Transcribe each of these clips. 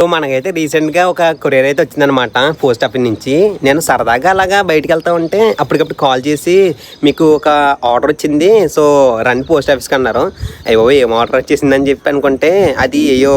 So మనకైతే రీసెంట్గా ఒక కొరియర్ అయితే వచ్చిందనమాట పోస్ట్ ఆఫీస్ నుంచి. నేను సరదాగా అలాగా బయటకు వెళ్తా ఉంటే అప్పటికప్పుడు కాల్ చేసి మీకు ఒక ఆర్డర్ వచ్చింది, సో రండి పోస్ట్ ఆఫీస్కి అన్నారు. అయ్యో ఏం ఆర్డర్ వచ్చేసిందని చెప్పి అనుకుంటే అది అయ్యో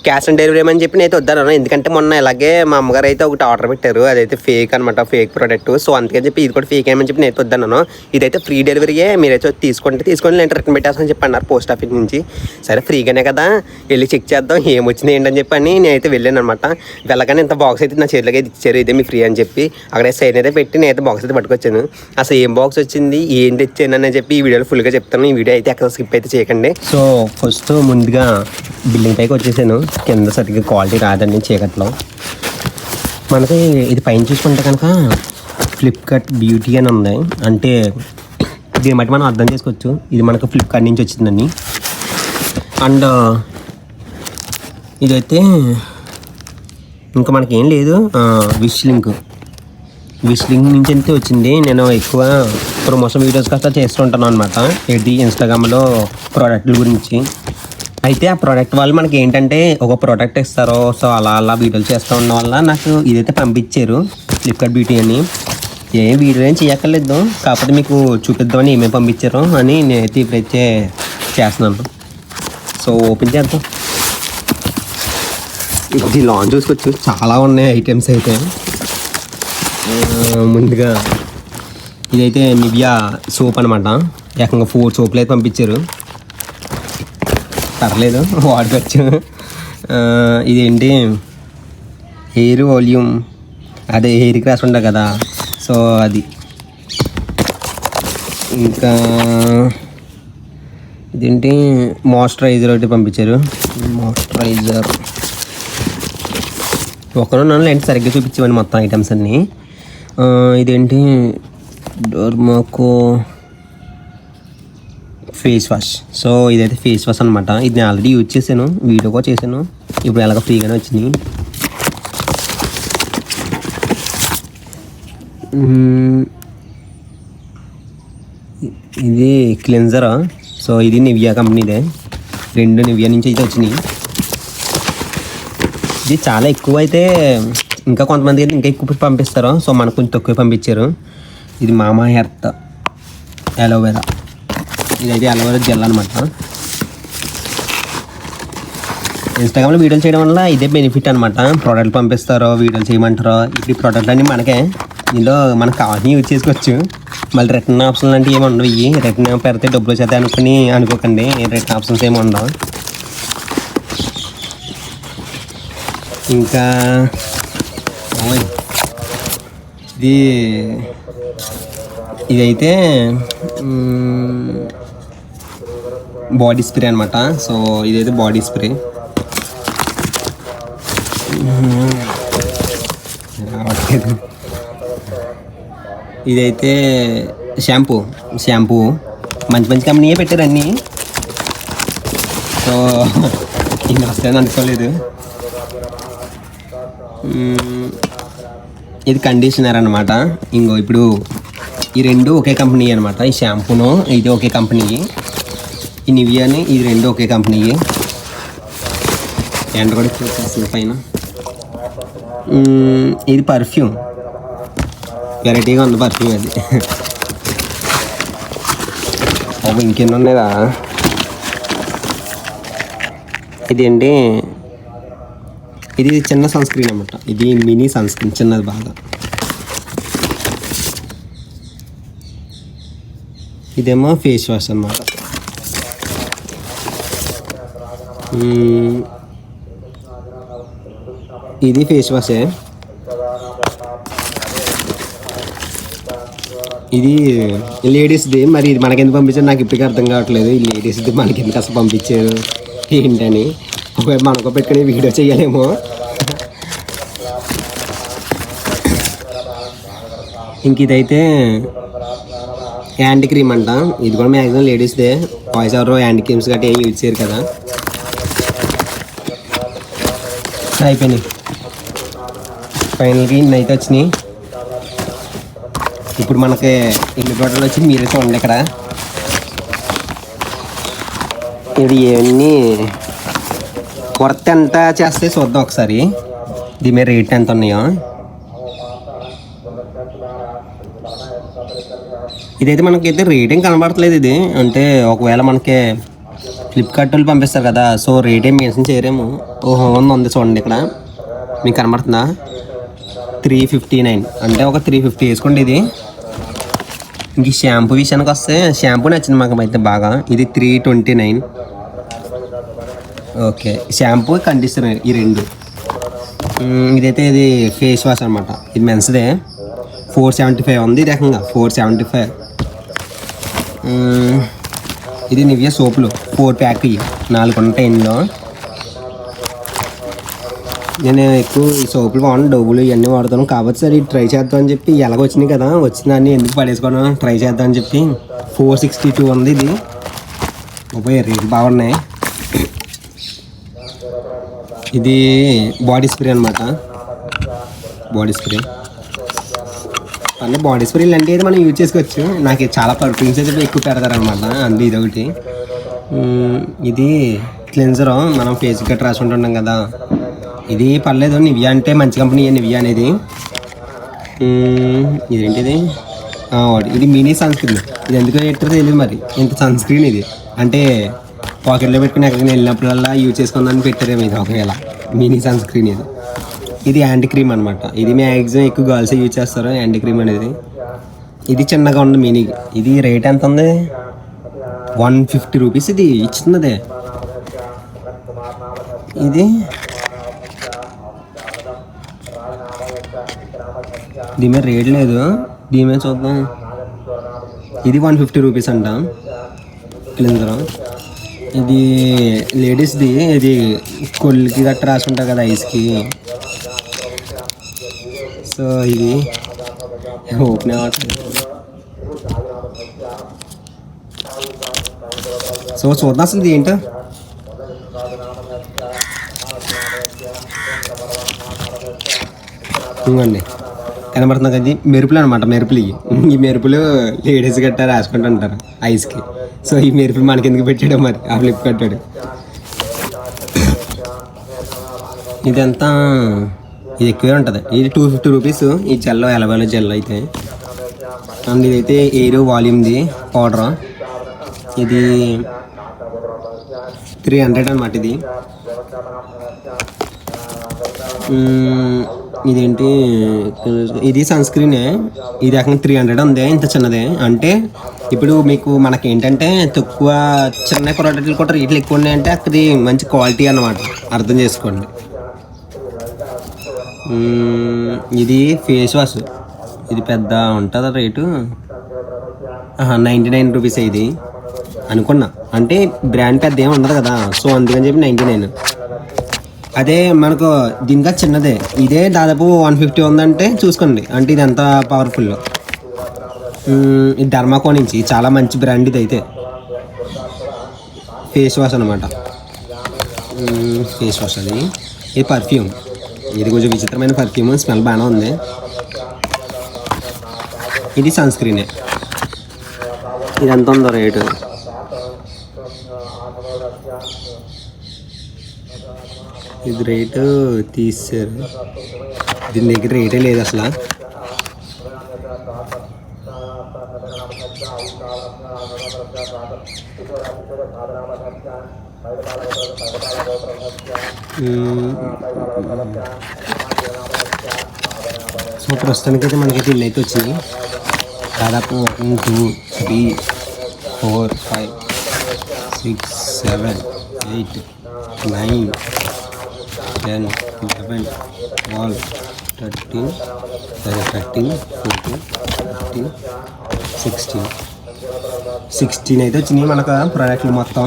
క్యాష్ ఆన్ డెలివరీ అని చెప్పి నేను వద్దాను. ఎందుకంటే మొన్న ఇలాగే మా అమ్మగారు అయితే ఒకటి ఆర్డర్ పెట్టారు, అదైతే ఫేక్ అనమాట, ఫేక్ ప్రోడక్ట్. సో అందుకని చెప్పి ఇది కూడా ఫేక్ ఏమని చెప్పి నేను వద్దాను. ఇదైతే ఫ్రీ డెలివరీయే, మీరైతే తీసుకొని నేను రిటర్న్ పెట్టాల్సి చెప్పి అన్నారు పోస్ట్ ఆఫీస్ నుంచి. సరే ఫ్రీగానే కదా వెళ్ళి చెక్ చేద్దాం ఏమొచ్చింది ఏంటని చెప్పి అని నేనైతే వెళ్ళాను అనమాట. వెళ్ళగానే ఇంత బాక్స్ అయితే నా చేతిలోకి అయితే ఇచ్చారు, ఇదే మీ ఫ్రీ అని చెప్పి. అక్కడ సైన్ అయితే పెట్టి నేనైతే బాక్స్ అయితే పట్టుకొచ్చాను. అసలు ఏం బాక్స్ వచ్చింది ఏంటి తెచ్చాను అని చెప్పి ఈ వీడియోలో ఫుల్గా చెప్తాను. ఈ వీడియో అయితే ఎక్కడ స్కిప్ అయితే చేయకండి. సో ఫస్ట్ ముందుగా బిల్డింగ్ పైకి వచ్చేసాను. కింద సరిగ్గా క్వాలిటీ రాదండి చీకట్లో. మనకి ఇది పైన చూసుకుంటే కనుక ఫ్లిప్కార్ట్ బ్యూటీ అని ఉంది, అంటే దీన్ని బట్టి మనం అర్థం చేసుకోవచ్చు ఇది మనకు ఫ్లిప్కార్ట్ నుంచి వచ్చిందని. అండ్ ఇదైతే ఇంకా మనకేం లేదు, విష్ లింక్ నుంచి అయితే వచ్చింది. నేను ఎక్కువ ప్రమోషన్ వీడియోస్ కాస్త చేస్తూ ఉంటాను అనమాట, ఇది ఇన్స్టాగ్రామ్లో ప్రోడక్ట్ల గురించి. అయితే ఆ ప్రోడక్ట్ వాళ్ళు మనకి ఏంటంటే ఒక ప్రోడక్ట్ ఇస్తారు, సో అలా వీడియోలు చేస్తూ ఉండడం వల్ల నాకు ఇదైతే పంపించారు ఫ్లిప్కార్ట్ బ్యూటీ అని. ఏ వీడియో ఏం చేయక్కర్లేదు, కాకపోతే మీకు చూపిద్దామని ఏమేమి పంపించారో అని నేనైతే ఇప్పుడైతే చేస్తున్నాను. సో ఓపెన్ చేద్దాం. ఇది లాంచ్ చూసుకోవచ్చు, చాలా ఉన్నాయి ఐటమ్స్ అయితే. ముందుగా ఇదైతే నివియా సోప్ అనమాట, ఏకంగా 4 సోపులు అయితే పంపించారు. పర్లేదు వాడుకోవచ్చు. ఇదేంటి హెయిర్ వాల్యూమ్, అదే హెయిర్ క్రాష్ ఉంటుంది కదా, సో అది. ఇంకా ఇదేంటి మాయిశ్చరైజర్ ఒకటి పంపించారు. మాయిశ్చరైజర్ ఒకరు ఏంటి సరిగ్గా చూపించేవాడిని మొత్తం ఐటమ్స్ అన్నీ. ఇదేంటి డర్మాకో ఫేస్ వాష్. సో ఇదైతే ఫేస్ వాష్ అనమాట. ఇది నేను ఆల్రెడీ యూజ్ చేశాను, వీడియో కూడా చేశాను, ఇప్పుడు ఎలాగ ఫ్రీగానే వచ్చినాయి. ఇది క్లెన్జరా, సో ఇది నివియా కంపెనీదే, 2 నివియా నుంచి అయితే వచ్చినాయి. ఇది చాలా ఎక్కువ అయితే, ఇంకా కొంతమంది అయితే ఇంకా ఎక్కువ పంపిస్తారు, సో మనకు కొంచెం తక్కువ పంపించారు. ఇది మామా ఎర్త్ అలోవెరా, ఇదైతే అలోవెరా జెల్ అనమాట. ఇన్స్టాగ్రామ్లో వీడియోలు చేయడం వల్ల ఇదే బెనిఫిట్ అనమాట. ప్రోడక్ట్ పంపిస్తారో వీడియోలు చేయమంటారో, ఇప్పుడు ఈ ప్రోడక్ట్ అన్నీ మనకే, ఇందులో మనకు కావాల్సిన యూజ్ చేసుకోవచ్చు. మళ్ళీ రిటర్న్ ఆప్షన్ లాంటివి ఏమి ఉండవు. ఇవి రిటర్న్ పెడితే డబ్బులు వచ్చేది అనుకోకండి, రిటర్న్ ఆప్షన్స్ ఏమి ఉండవు. ఇంకా ఇదైతే బాడీ స్ప్రే అనమాట. సో ఇదైతే బాడీ స్ప్రే. ఇదైతే షాంపూ మంచి కంపెనీయే పెట్టారు అన్నీ. సో ఇది వస్తాయని అనుకోలేదు. ఇది కండిషనర్ అనమాట. ఇంకో ఇప్పుడు ఈ 2 ఒకే కంపెనీ అనమాట. ఈ షాంపూను ఇది ఒకే కంపెనీ, ఈ నివియాని ఇది 2 ఒకే కంపెనీ. ఎండ కూడా చూసేస్తుంది పైన. ఇది పర్ఫ్యూమ్, వెరైటీగా ఉంది పర్ఫ్యూమ్ అది. అవి ఇంకెన్ని ఉన్నాయా. ఇదేంటి, ఇది చిన్న సన్ స్క్రీన్ అనమాట, ఇది మినీ సన్ స్క్రీన్, చిన్నది బాగా. ఇదేమో ఫేస్ వాష్ అన్నమాట. ఇది ఫేస్ వాషే. ఇది లేడీస్ది, మరి ఇది మనకెందుకు పంపించారు నాకు ఇప్పటికీ అర్థం కావట్లేదు. ఈ లేడీస్ది మనకెందుకు అసలు పంపించారు ఏంటని, ఒకవేళ మనకు పెట్టుకుని వీడియో చేయలేమో. ఇంక ఇదైతే హ్యాండ్ క్రీమ్ అంట, ఇది కూడా మ్యాక్సిమం లేడీస్దే. బాయ్స్ ఎవరో హ్యాండ్ క్రీమ్స్ గట్రా ఏం యూజ్ చేయరు కదా. అయిపోయినాయి ఫైనల్గా, ఇన్ని అయితే వచ్చినాయి. ఇప్పుడు మనకి ఎన్ని బాటిల్ వచ్చి మీరే చూడండి ఇక్కడ. ఇది ఇవన్నీ వర్త్ ఎంత చేస్తే చూద్దాం ఒకసారి. దీని మీద రేట్ ఎంత ఉన్నాయో. ఇదైతే మనకైతే రేటింగ్ కనబడట్లేదు. ఇది అంటే ఒకవేళ మనకి ఫ్లిప్కార్ట్ వాళ్ళు పంపిస్తారు కదా, సో రేట్ ఏం మెన్షన్ చేయరేమో. ఓహో ఉంది చూడండి, ఇక్కడ మీకు కనబడుతుందా? 359 అంటే ఒక 350 వేసుకోండి. ఇది ఇంక షాంపూ విషయానికి వస్తే షాంపూ నచ్చింది మాకు అయితే బాగా. ఇది 329. ఓకే, షాంపూ కండిషనర్ ఈ రెండు. ఇదైతే ఇది ఫేస్ వాష్ అనమాట. ఇది మెన్స్దే 475 ఉంది. ఇది ఏకంగా 475. ఇది నివియా సోపులు 4 ప్యాక్, 4 ఉంటాయి ఇందులో. నేను ఎక్కువ ఈ సోపులు వాడను, డబ్బులు ఇవన్నీ వాడతాను. కాబట్టి సరే ట్రై చేద్దాం అని చెప్పి ఎలాగొచ్చినాయి కదా, వచ్చిందాన్ని ఎందుకు పడేసుకోవడం, ట్రై చేద్దాం అని చెప్పి 462 ఉంది. ఇది రేట్ బాగున్నాయి. ఇది బాడీ స్ప్రే అనమాట. బాడీ స్ప్రే అంటే బాడీ స్ప్రే ఇలాంటివి అయితే మనం యూజ్ చేసుకోవచ్చు. నాకు చాలా పర్ఫ్యూమ్స్ అయితే ఎక్కువ పెడతారనమాట, అందు ఇదొకటి. ఇది క్లెన్జర్, మనం ఫేస్ గట్రా రాసుకుంటుంటాం కదా. ఇది పర్లేదు, నివియా అంటే మంచి కంపెనీ నివియా అనేది. ఇదేంటిది? ఇది మినీ సన్ స్క్రీన్. ఇది ఎందుకు పెట్టారో తెలియదు మరి, ఇంత సన్ స్క్రీన్. ఇది అంటే పాకెట్లో పెట్టుకుని ఎక్కడికి వెళ్ళినప్పుడల్లా యూజ్ చేసుకుందామని పెట్టారేమో. ఇది ఒకవేళ మినీ సన్ స్క్రీన్. ఇది యాంటీ క్రీమ్ అనమాట. ఇది మ్యాక్సిమం ఎక్కువ గర్ల్స్ యూజ్ చేస్తారు యాంటీ క్రీమ్ అనేది. ఇది చిన్నగా ఉంది మినీ. ఇది రేట్ ఎంత ఉంది? 150 రూపీస్. ఇది ఇచ్చినదే. ఇది దీని మీద రేట్ లేదు, దీని మీద చూద్దాం. ఇది 150 రూపీస్ అంట క్లింజర్. ఇది లేడీస్ది. ఇది కొళ్ళకి గట్రా రాసుకుంటారు కదా ఐస్కి. సో ఇది ఓపెన్ అవ్వట్లేదు. సో చూద్దాం అసలు ఇది ఏంటో. ఇవ్వండి, కనబడుతుంది కదా, మెరుపులు అనమాట. మెరుపులు ఈ మెరుపులు లేడీస్ గట్టా రాసుకుంటూ ఉంటారు ఐస్కి. సో ఈ మెరుపులు మనకి ఎందుకు పెట్టాడు మరి ఆ ఫ్లిప్కార్ట్ వాడు. ఇదంతా ఇది ఎక్కువే ఉంటుంది. ఇది 250 రూపీస్. ఈ జెల్లో ఎలవేలో జెల్ అయితే. అండ్ ఇదైతే ఎయిర్ వాల్యూమ్ది పౌడర్. ఇది 300 అనమాట. ఇది ఇదేంటి? ఇది సన్ స్క్రీనే. ఇది ఏకంగా 300 ఉంది. ఇంత చిన్నదే. అంటే ఇప్పుడు మీకు మనకేంటంటే తక్కువ చిన్న ప్రోడక్ట్లు కూడా రేట్లు ఎక్కువ ఉన్నాయంటే అక్కడి మంచి క్వాలిటీ అన్నమాట, అర్థం చేసుకోండి. ఇది ఫేస్ వాష్. ఇది పెద్ద ఉంటుందా రేటు? 99 రూపీస్. ఇది అనుకున్నా, అంటే బ్రాండ్ పెద్ద ఏమి ఉండదు కదా, సో అందుకని చెప్పి 99. అదే మనకు దీనిగా చిన్నదే. ఇదే దాదాపు 150 ఉందంటే చూసుకోండి, అంటే ఇది ఎంత పవర్ఫుల్. ఇది ధర్మాకో నుంచి చాలా మంచి బ్రాండ్. ఇది అయితే ఫేస్ వాష్ అనమాట. ఫేస్ వాష్ అది. ఇది పర్ఫ్యూమ్. ఇది కొంచెం విచిత్రమైన పర్ఫ్యూమ్, స్మెల్ బాగానే ఉంది. ఇది సన్ స్క్రీనే. ఇది ఎంత ఉందో రేటు? ఇది రేటు తీసారు, దీని దగ్గర రేటే లేదు అసలు. సో ప్రస్తుతానికైతే మనకైతే ఇన్ని అయితే వచ్చినాయి. దాదాపు 1 2 3 4 5 6 7 8 9 10 11 12 13 14 15 16 అయితే వచ్చినాయి మనకు ప్రోడక్ట్లు మొత్తం.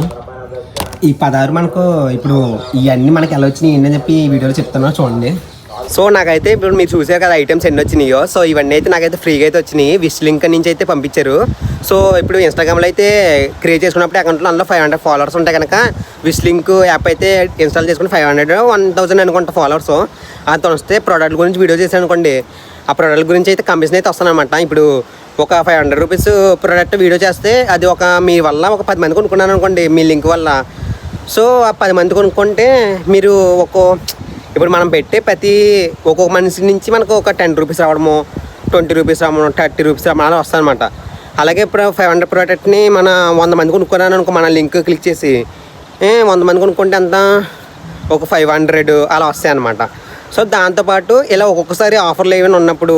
ఈ 16 మనకు ఇప్పుడు ఇవన్నీ మనకి ఎలా వచ్చినాయి ఏంటని చెప్పి ఈ వీడియోలో చెప్తున్నా చూడండి. సో నాకైతే ఇప్పుడు మీరు చూసారు కదా ఐటమ్స్ ఎన్ని వచ్చినాయో. సో ఇవన్నీ అయితే నాకైతే ఫ్రీగా అయితే వచ్చినాయి, విష్ లింక్ నుంచి అయితే పంపించారు. సో ఇప్పుడు ఇన్స్టాగ్రామ్లో అయితే క్రియేట్ చేసుకున్నప్పుడు అకౌంట్లో అందులో 500 ఫాలోవర్స్ ఉంటాయి కనుక విష్ లింక్ యాప్ అయితే ఇన్స్టాల్ చేసుకుని 500 1000 అనుకుంటా ఫాలోవర్స్ అంత వస్తే ప్రోడక్ట్ గురించి వీడియో చేశాను అనుకోండి, ఆ ప్రోడక్ట్ గురించి అయితే కమిషన్ అయితే వస్తానమాట. ఇప్పుడు ఒక 500 రూపీస్ ప్రోడక్ట్ వీడియో చేస్తే అది ఒక మీ వల్ల ఒక 10 మంది కొనుక్కున్నాను అనుకోండి, మీ లింక్ వల్ల సో ఆ 10 మంది కొనుక్కుంటే మీరు ఇప్పుడు మనం పెట్టే ప్రతి ఒక్కొక్క మనిషి నుంచి మనకు ఒక 10 రూపీస్ రావడము, 20 రూపీస్ రావడము, 30 రూపీస్ రావడం అలా వస్తాయన్నమాట. అలాగే ఇప్పుడు 500 ప్రోడక్ట్ని మన 100 మంది కొనుక్కున్నాను అనుకో, మన లింక్ క్లిక్ చేసి 100 మంది కొనుక్కుంటే ఎంత, ఒక 500 అలా వస్తాయి అన్నమాట. సో దాంతోపాటు ఇలా ఒక్కొక్కసారి ఆఫర్లు ఏమైనా ఉన్నప్పుడు,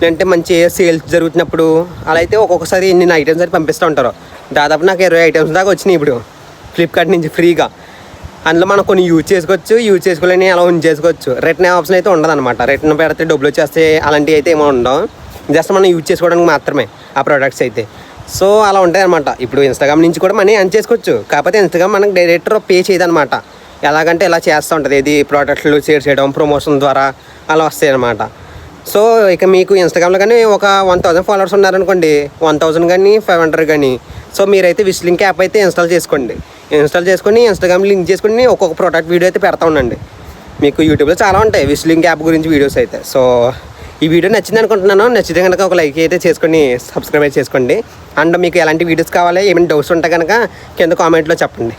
లేదంటే మంచి సేల్స్ జరుగుతున్నప్పుడు అలా అయితే ఒక్కొక్కసారి ఇన్ని ఐటమ్స్ అయితే పంపిస్తూ ఉంటారు. దాదాపు నాకు 20 ఐటమ్స్ దాకా వచ్చినాయి ఇప్పుడు ఫ్లిప్కార్ట్ నుంచి ఫ్రీగా. అందులో మనం కొన్ని యూజ్ చేసుకోలేని అలా చేసుకోవచ్చు. రిటర్న్ ఆప్షన్ అయితే ఉండదన్నమాట. రిటర్న్ పెడితే డబ్బులు వచ్చేస్తే అలాంటివి అయితే ఏమో ఉండవు. జస్ట్ మనం యూజ్ చేసుకోవడానికి మాత్రమే ఆ ప్రోడక్ట్స్ అయితే. సో అలా ఉంటాయి అనమాట. ఇప్పుడు ఇన్స్టాగ్రామ్ నుంచి కూడా మనీ ఎర్న్ చేసుకోవచ్చు. కాకపోతే ఇన్స్టాగ్రామ్ మనకు డైరెక్ట్ పే చేయదన్నమాట. ఎలాగంటే ఇలా చేస్తూ ఉంటుంది, ఇది ప్రోడక్ట్లు షేర్ చేయడం, ప్రమోషన్ ద్వారా అలా వస్తాయి అన్నమాట. సో ఇక మీకు ఇన్స్టాగ్రామ్లో కానీ ఒక 1000 ఫాలోవర్స్ ఉన్నారనుకోండి, 1000 కానీ 500 కానీ, సో మీరైతే విష్ లింక్ యాప్ అయితే ఇన్స్టాల్ చేసుకొని ఇన్స్టాగ్రామ్ లింక్ చేసుకొని ఒక్కొక్క ప్రోడక్ట్ వీడియో అయితే పెడతా ఉండండి. మీకు యూట్యూబ్లో చాలా ఉంటాయి విష్ లింక్ యాప్ గురించి వీడియోస్ అయితే. సో ఈ వీడియో నచ్చింది అనుకుంటున్నాను. నచ్చితే కనుక ఒక లైక్ అయితే చేసుకొని సబ్స్క్రైబ్ చేసుకోండి. అండ్ మీకు ఎలాంటి వీడియోస్ కావాలి, ఏమైనా డౌట్స్ ఉంటే కనుక కింద కామెంట్లో చెప్పండి.